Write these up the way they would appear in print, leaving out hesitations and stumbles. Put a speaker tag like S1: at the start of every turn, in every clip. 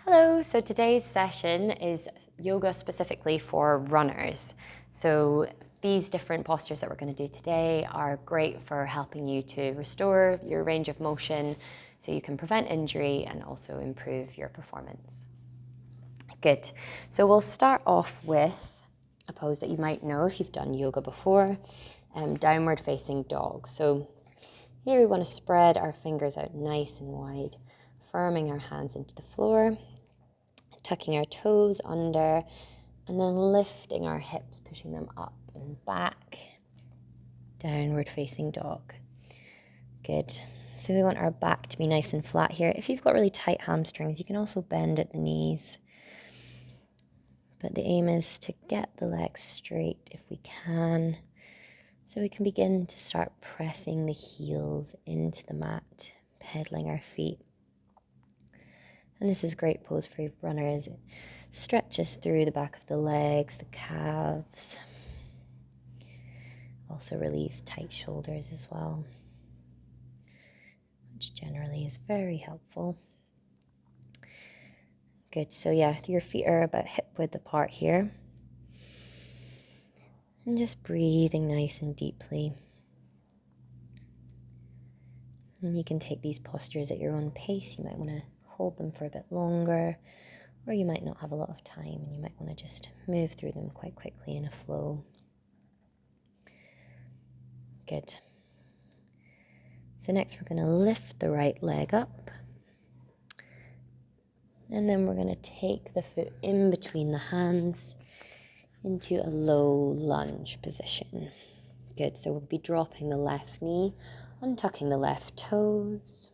S1: Hello, so today's session is yoga specifically for runners. So these different postures that we're going to do today are great for helping you to restore your range of motion so you can prevent injury and also improve your performance. Good. So we'll start off with a pose that you might know if you've done yoga before, downward facing dog. So here we want to spread our fingers out nice and wide, firming our hands into the floor, tucking our toes under, and then lifting our hips, pushing them up and back, downward facing dog. Good. So we want our back to be nice and flat here. If you've got really tight hamstrings, you can also bend at the knees. But the aim is to get the legs straight if we can, so we can begin to start pressing the heels into the mat, pedaling our feet. And this is a great pose for runners. It stretches through the back of the legs, the calves. Also relieves tight shoulders as well, which generally is very helpful. Good, so yeah, your feet are about hip width apart here. And just breathing nice and deeply. And you can take these postures at your own pace. You might want to hold them for a bit longer, or you might not have a lot of time and you might want to just move through them quite quickly in a flow. Good. So next we're going to lift the right leg up, and then we're going to take the foot in between the hands into a low lunge position. Good, so we'll be dropping the left knee, untucking the left toes.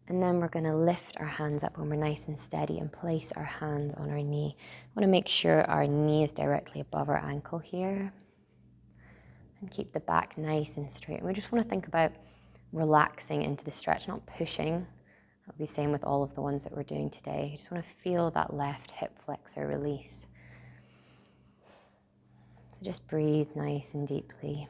S1: And then we're going to lift our hands up when we're nice and steady and place our hands on our knee. I want to make sure our knee is directly above our ankle here. And keep the back nice and straight. And we just want to think about relaxing into the stretch, not pushing. That'll be the same with all of the ones that we're doing today. You just want to feel that left hip flexor release. So just breathe nice and deeply.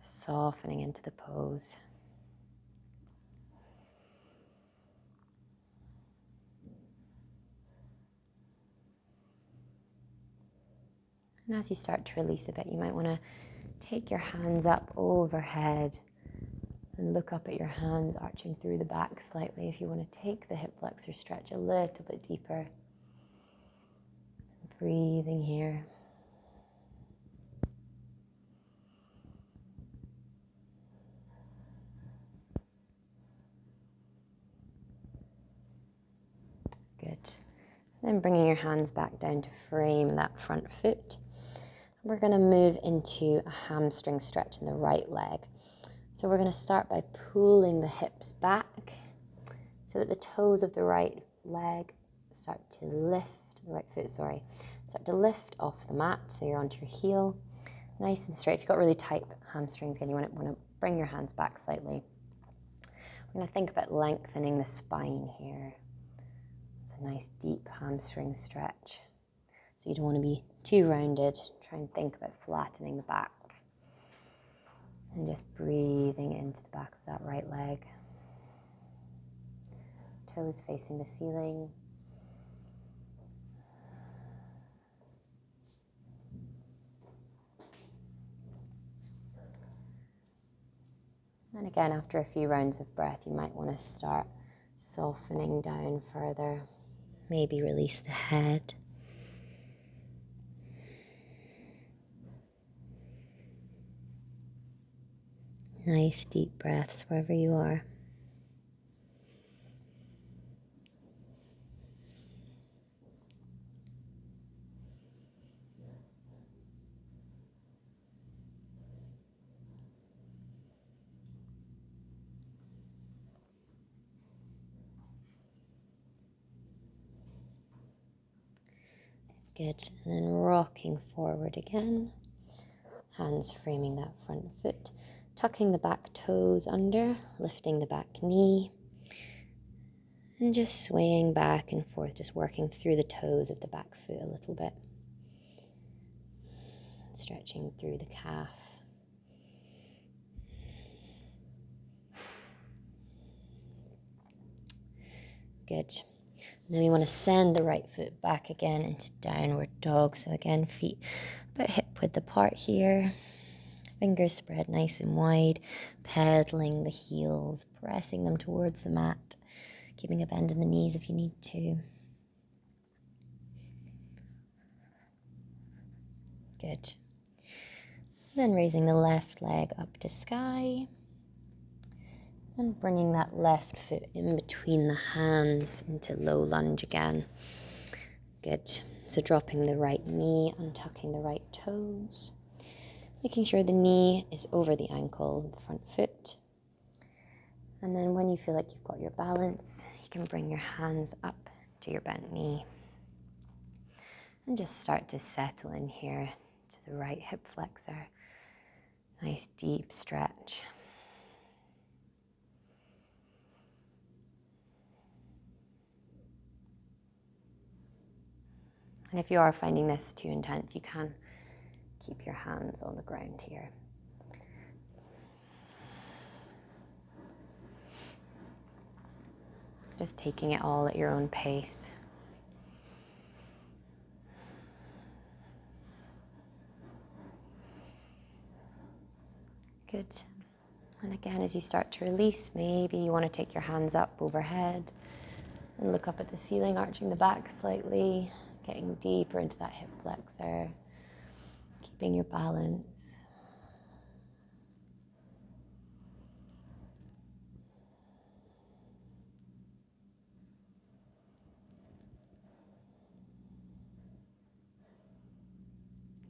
S1: Just softening into the pose. And as you start to release a bit, you might want to take your hands up overhead and look up at your hands, arching through the back slightly if you want to take the hip flexor stretch a little bit deeper. Breathing here. Good. Then bringing your hands back down to frame that front foot. We're going to move into a hamstring stretch in the right leg. So we're going to start by pulling the hips back so that the toes of the right leg start to lift, start to lift off the mat so you're onto your heel. Nice and straight. If you've got really tight hamstrings again, you want to bring your hands back slightly. We're going to think about lengthening the spine here. It's a nice deep hamstring stretch. So you don't want to be too rounded. Try and think about flattening the back. And just breathing into the back of that right leg. Toes facing the ceiling. And again, after a few rounds of breath, you might want to start softening down further. Maybe release the head. Nice deep breaths wherever you are. Good, and then rocking forward again. Hands framing that front foot. Tucking the back toes under, lifting the back knee. And just swaying back and forth, just working through the toes of the back foot a little bit. Stretching through the calf. Good. And then we want to send the right foot back again into downward dog. So again, feet about hip width apart here. Fingers spread nice and wide. Pedaling the heels, pressing them towards the mat. Keeping a bend in the knees if you need to. Good. Then raising the left leg up to sky. And bringing that left foot in between the hands into low lunge again. Good. So dropping the right knee, untucking the right toes. Making sure the knee is over the ankle, the front foot. And then when you feel like you've got your balance, you can bring your hands up to your bent knee. And just start to settle in here to the right hip flexor. Nice deep stretch. And if you are finding this too intense, you can keep your hands on the ground here. Just taking it all at your own pace. Good. And again, as you start to release, maybe you want to take your hands up overhead and look up at the ceiling, arching the back slightly, getting deeper into that hip flexor, keeping your balance.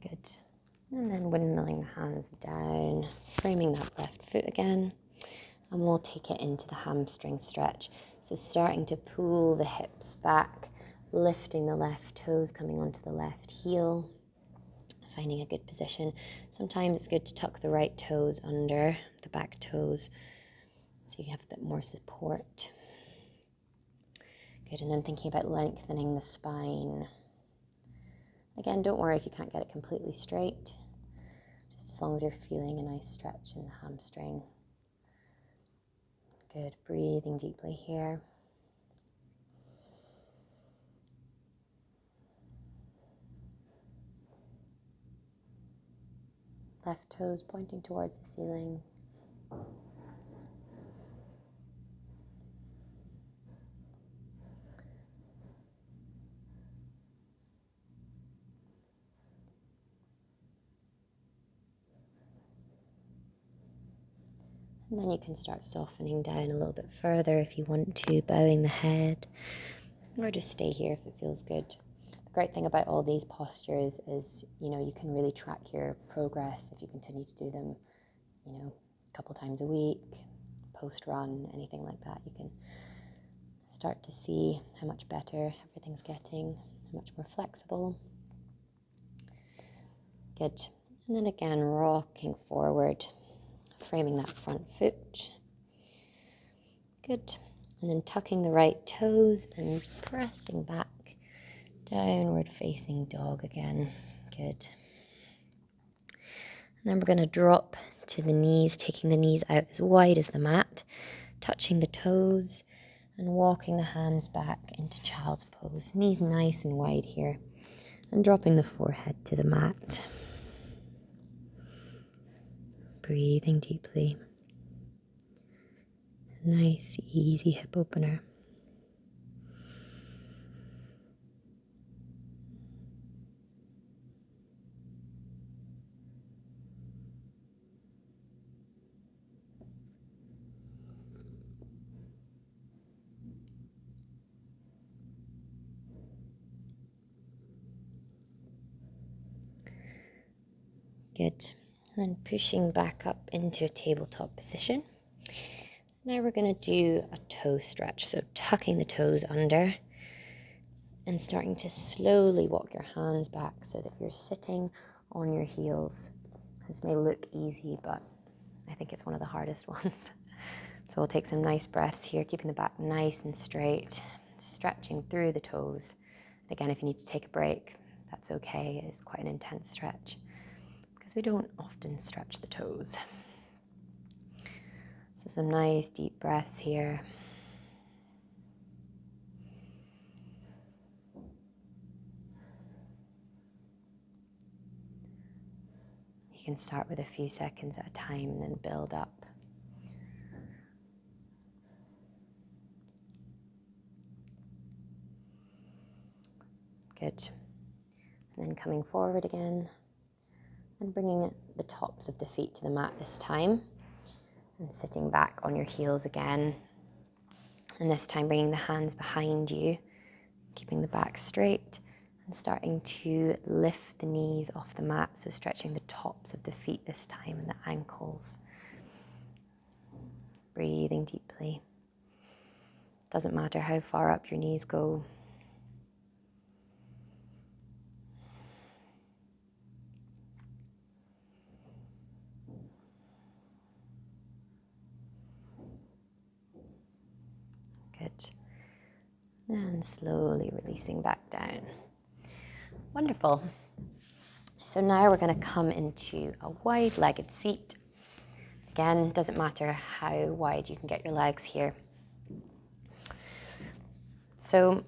S1: Good. And then windmilling the hands down, framing that left foot again. And we'll take it into the hamstring stretch. So starting to pull the hips back, lifting the left toes, coming onto the left heel, finding a good position. Sometimes it's good to tuck the right toes under the back toes so you have a bit more support. Good, and then thinking about lengthening the spine. Again, don't worry if you can't get it completely straight, just as long as you're feeling a nice stretch in the hamstring. Good, breathing deeply here. Left toes pointing towards the ceiling. And then you can start softening down a little bit further if you want to, bowing the head, or just stay here if it feels good. The great thing about all these postures is, you can really track your progress if you continue to do them, a couple times a week, post-run, anything like that. You can start to see how much better everything's getting, how much more flexible. Good. And then again, rocking forward, framing that front foot. Good. And then tucking the right toes and pressing back. Downward facing dog again. Good. And then we're going to drop to the knees, taking the knees out as wide as the mat, touching the toes and walking the hands back into child's pose. Knees nice and wide here. And dropping the forehead to the mat. Breathing deeply. Nice, easy hip opener. Good. And then pushing back up into a tabletop position. Now we're going to do a toe stretch. So tucking the toes under and starting to slowly walk your hands back so that you're sitting on your heels. This may look easy, but I think it's one of the hardest ones. So we'll take some nice breaths here, keeping the back nice and straight, stretching through the toes. Again, if you need to take a break, that's okay. It's quite an intense stretch because we don't often stretch the toes. So some nice deep breaths here. can start with a few seconds at a time and then build up. Good. And then coming forward again and bringing the tops of the feet to the mat this time and sitting back on your heels again. And this time bringing the hands behind you, keeping the back straight and starting to lift the knees off the mat. So stretching the tops of the feet this time and the ankles. Breathing deeply. Doesn't matter how far up your knees go. Good. And slowly releasing back down. Wonderful. So now we're going to come into a wide-legged seat. Again, doesn't matter how wide you can get your legs here. So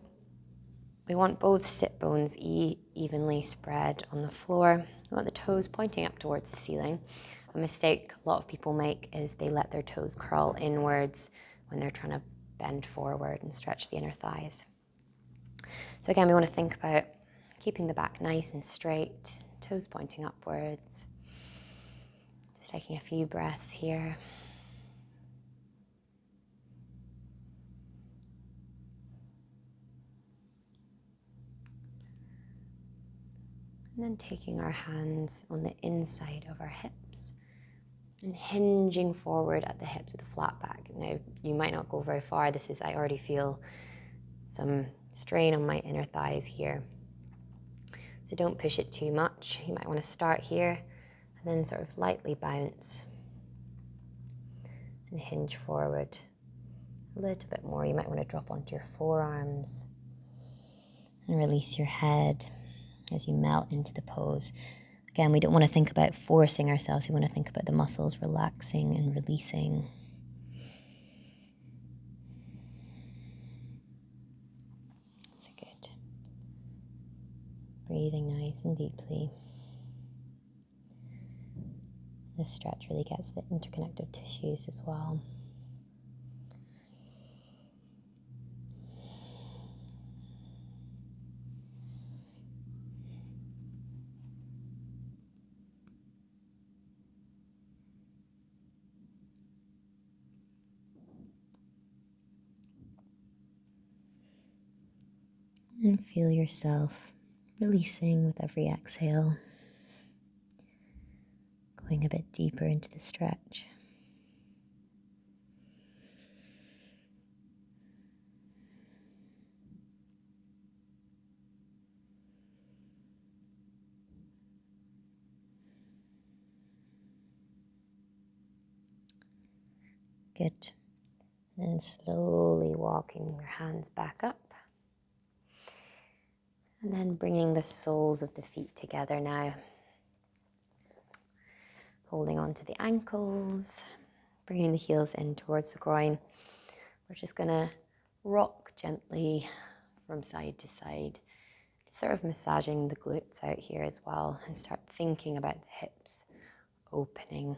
S1: we want both sit bones evenly spread on the floor. We want the toes pointing up towards the ceiling. A mistake a lot of people make is they let their toes curl inwards when they're trying to bend forward and stretch the inner thighs. So again, we want to think about keeping the back nice and straight, toes pointing upwards. Just taking a few breaths here. And then taking our hands on the inside of our hips and hinging forward at the hips with a flat back. Now, you might not go very far. I already feel some strain on my inner thighs here. So don't push it too much. You might want to start here and then sort of lightly bounce and hinge forward a little bit more. You might want to drop onto your forearms and release your head as you melt into the pose. Again, we don't want to think about forcing ourselves. We want to think about the muscles relaxing and releasing. That's good. Breathing nice and deeply. This stretch really gets the interconnective tissues as well. And feel yourself releasing with every exhale, going a bit deeper into the stretch. Good. And then slowly walking your hands back up. And then bringing the soles of the feet together now. Holding on to the ankles, bringing the heels in towards the groin. We're just going to rock gently from side to side, just sort of massaging the glutes out here as well, and start thinking about the hips opening.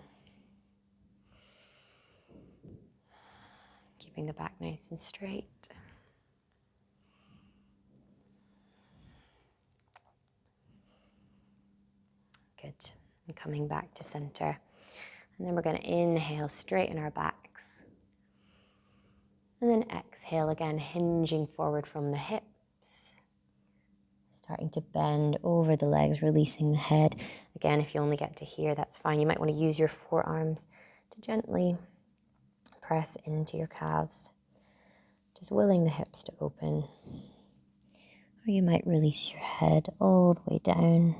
S1: Keeping the back nice and straight. Good. And coming back to center. And then we're going to inhale, straighten our backs. And then exhale again, hinging forward from the hips. Starting to bend over the legs, releasing the head. Again, if you only get to here, that's fine. You might want to use your forearms to gently press into your calves. Just willing the hips to open. Or you might release your head all the way down.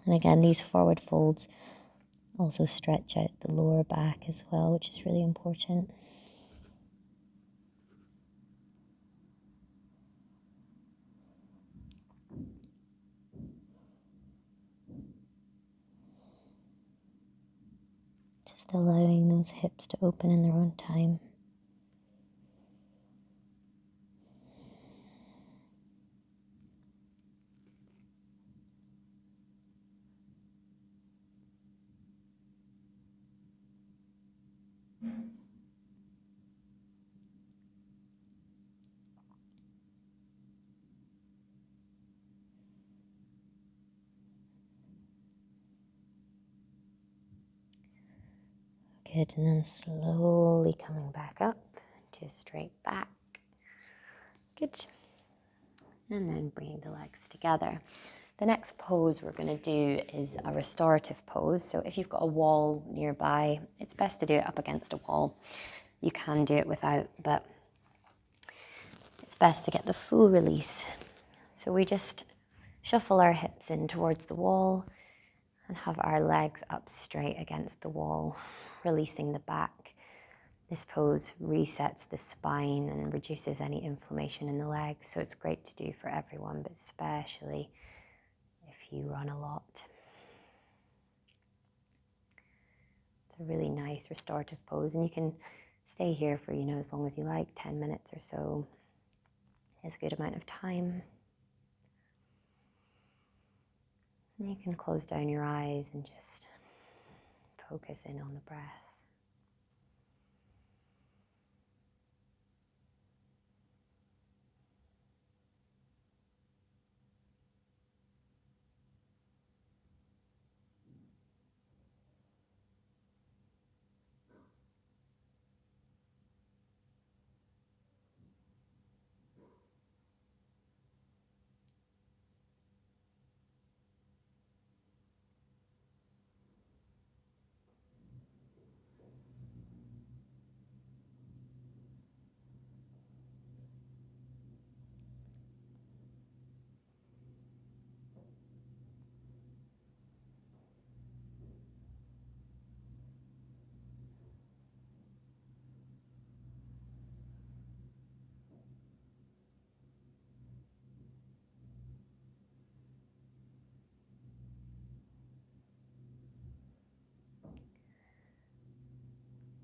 S1: And again, these forward folds also stretch out the lower back as well, which is really important. Just allowing those hips to open in their own time. Good, and then slowly coming back up to a straight back. Good. And then bringing the legs together. The next pose we're going to do is a restorative pose. So if you've got a wall nearby, it's best to do it up against a wall. You can do it without, but it's best to get the full release. So we just shuffle our hips in towards the wall and have our legs up straight against the wall, releasing the back. This pose resets the spine and reduces any inflammation in the legs, so it's great to do for everyone, but especially if you run a lot. It's a really nice restorative pose, and you can stay here for, as long as you like, 10 minutes or so is a good amount of time. And you can close down your eyes and just focus in on the breath.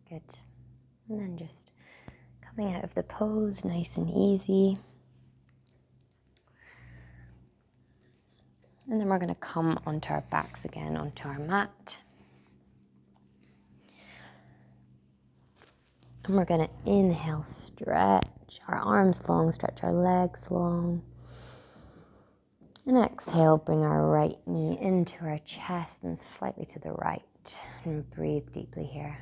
S1: Good. And then just coming out of the pose nice and easy. And then we're going to come onto our backs again, onto our mat. And we're going to inhale, stretch our arms long, stretch our legs long. And exhale, bring our right knee into our chest and slightly to the right. And breathe deeply here.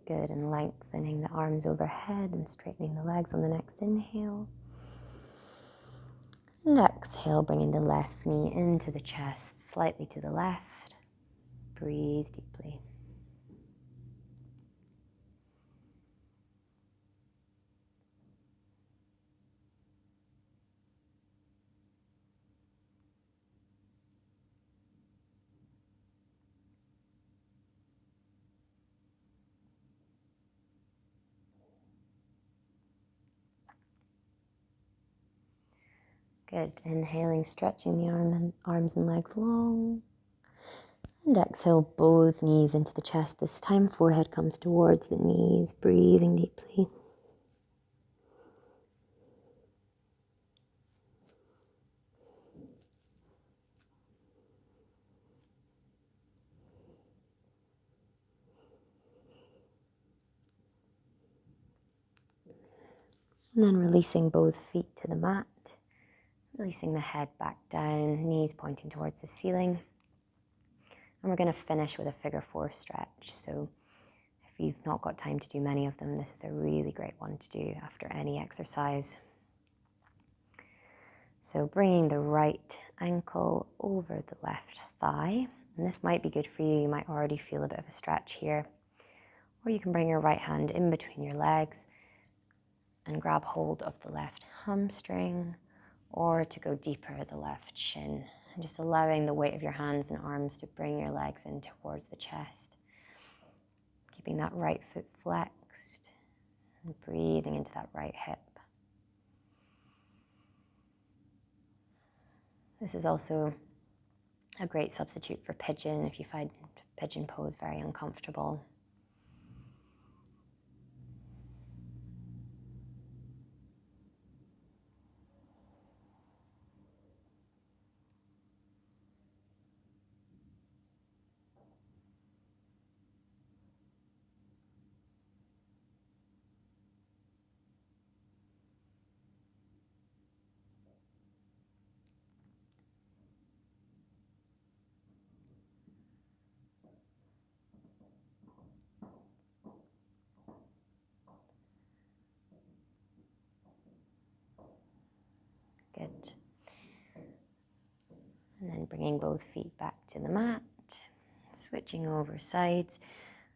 S1: Good, and lengthening the arms overhead and straightening the legs on the next inhale. And exhale, bringing the left knee into the chest, slightly to the left. Breathe deeply. Good, inhaling, stretching the arms and legs long. And exhale, both knees into the chest. This time, forehead comes towards the knees, breathing deeply. And then releasing both feet to the mat, releasing the head back down, knees pointing towards the ceiling. And we're going to finish with a figure 4 stretch. So if you've not got time to do many of them, this is a really great one to do after any exercise. So bringing the right ankle over the left thigh. And this might be good for you. You might already feel a bit of a stretch here. Or you can bring your right hand in between your legs and grab hold of the left hamstring, or to go deeper, the left shin. And just allowing the weight of your hands and arms to bring your legs in towards the chest. Keeping that right foot flexed and breathing into that right hip. This is also a great substitute for pigeon if you find pigeon pose very uncomfortable. bringing both feet back to the mat, switching over sides,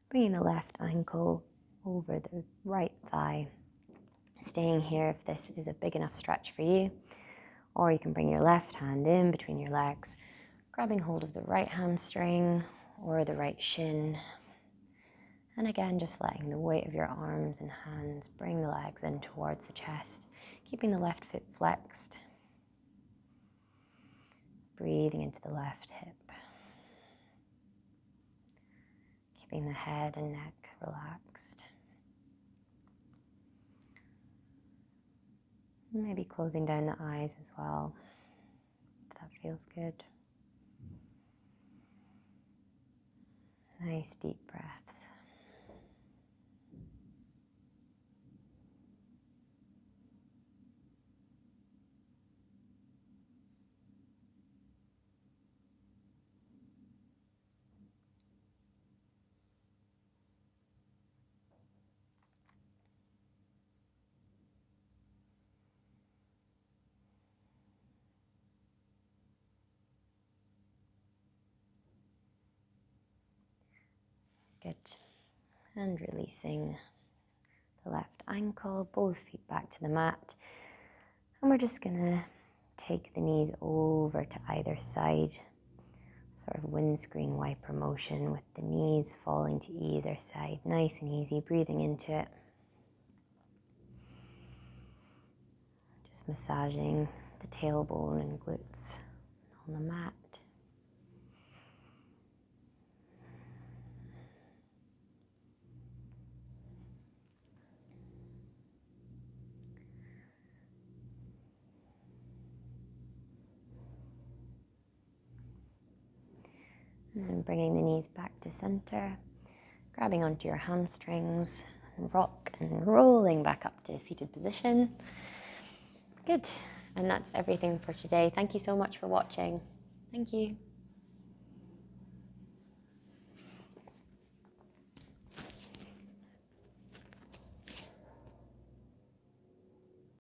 S1: bringing the left ankle over the right thigh. Staying here if this is a big enough stretch for you, or you can bring your left hand in between your legs, grabbing hold of the right hamstring or the right shin. And again, just letting the weight of your arms and hands bring the legs in towards the chest, keeping the left foot flexed. Breathing into the left hip. Keeping the head and neck relaxed. Maybe closing down the eyes as well, if that feels good. Nice deep breaths. Good. And releasing the left ankle, both feet back to the mat. And we're just gonna take the knees over to either side, sort of windscreen wiper motion with the knees falling to either side. Nice and easy, breathing into it. Just massaging the tailbone and glutes on the mat. And then bringing the knees back to center, grabbing onto your hamstrings, and rock and rolling back up to a seated position. Good. And that's everything for today. Thank you so much for watching. Thank you.